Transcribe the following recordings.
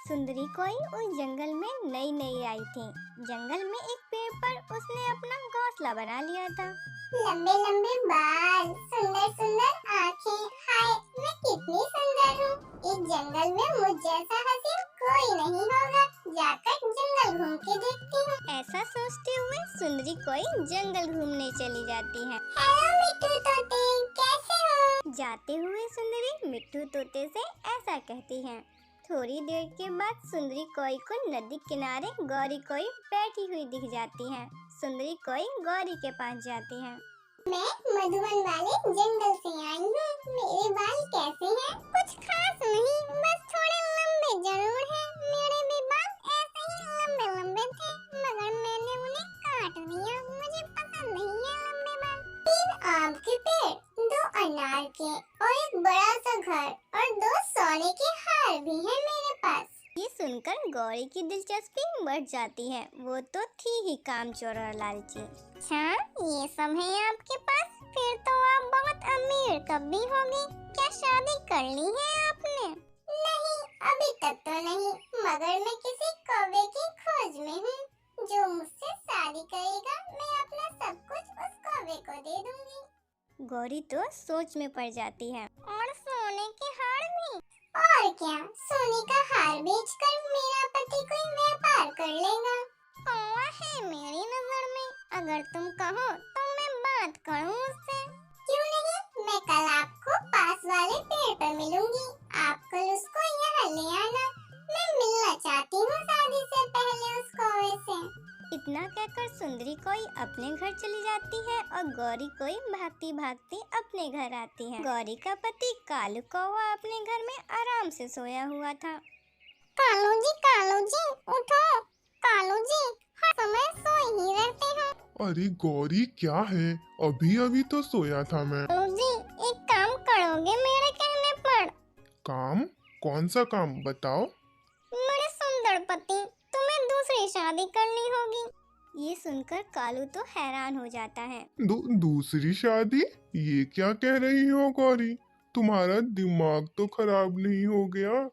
सुंदरी कोई उस जंगल में नई नई आई थी। जंगल में एक पेड़ पर उसने अपना घोंसला बना लिया था। लंबे लंबे बाल, सुंदर सुंदर आँखें, हाय मैं कितनी सुंदर हूँ। इस जंगल में मुझ जैसा हसीन कोई नहीं होगा। जाकर जंगल घूम के देखती हूँ। ऐसा सोचते हुए सुंदरी कोई जंगल घूमने चली जाती है। हेलो मिट्टू तोते, कैसे हो? जाते हुए सुंदरी मिट्टू तोते से ऐसा कहती है। थोड़ी देर के बाद सुंदरी कोई को नदी किनारे गौरी कोई बैठी हुई दिख जाती है। सुंदरी कोई गौरी के पास जाती है। मैं मधुबन वाले जंगल से आई हूँ। मेरे बाल कैसे हैं? कुछ खास नहीं, बस थोड़े लंबे जरूर हैं। मेरे भी बाल ऐसे ही लंबे लंबे थे, मगर मैंने उन्हें काट दिया। मुझे पसंद नहीं है लंबे बाल। 3 आम के पेड़, 2 अनार के और एक बड़ा सा घर और 2 सोने के हार भी है मेरे पास। ये सुनकर गौरी की दिलचस्पी बढ़ जाती है। वो तो थी ही कामचोर और लालची। अच्छा, ये सब है आपके पास? फिर तो आप बहुत अमीर कभी होगी। क्या शादी कर ली है आपने? नहीं, अभी तक तो नहीं, मगर मैं किसी कौवे की खोज में हूँ। जो मुझसे शादी करेगा, मैं अपना सब कुछ उस कौवे को दे दूंगी। गौरी तो सोच में पड़ जाती है। और सोने के हार भी? और क्या, सोने का हार बेचकर मेरा पति कोई व्यापार कर लेगा। कौवा है मेरी नजर में। अगर तुम कहो तो मैं बात करूं उससे। क्यों नहीं, मैं कल आपको पास वाले पेड़ पर मिलूंगी। आप कल उसको यहाँ ले आना। मैं मिलना चाहती हूँ शादी से पहले उस कौवे से। इतना कहकर सुंदरी कोई अपने घर चली जाती है और गौरी कोई भागती भागती अपने घर आती है। गौरी का पति कालू कौवा अपने घर में आराम से सोया हुआ था। कालू जी उठो। कालू जी, हर समय सोए ही रहते हो। अरे गौरी, क्या है? अभी अभी तो सोया था मैं। कालू जी, एक काम करोगे मेरे कहने पर? काम? कौन सा काम बताओ? मेरे सुंदर पति, तुम्हें दूसरी शादी करनी होगी। ये सुनकर कालू तो हैरान हो जाता है। दूसरी शादी? ये क्या कह रही हो गौरी? तुम्हारा दिमाग तो खराब नहीं हो गया?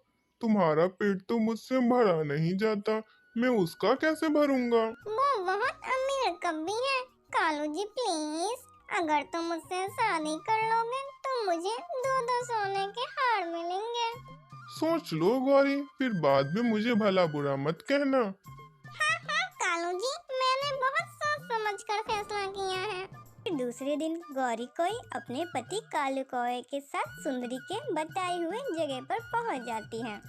तुम्हारा पेट तो मुझसे भरा नहीं जाता, मैं उसका कैसे भरूंगा? वो बहुत अमीर कभी है। कालू जी प्लीज, अगर तुम मुझसे शादी कर लोगे तो मुझे 2 सोने के हार मिलेंगे। सोच लो गौरी, फिर बाद में मुझे भला बुरा मत कहना। हाँ कालू जी, मैंने बहुत सोच समझ कर फैसला किया है। फिर दूसरे दिन गौरी कोई अपने पति कालू कौवे के साथ सुंदरी के बताए हुए जगह पर पहुंच जाती है।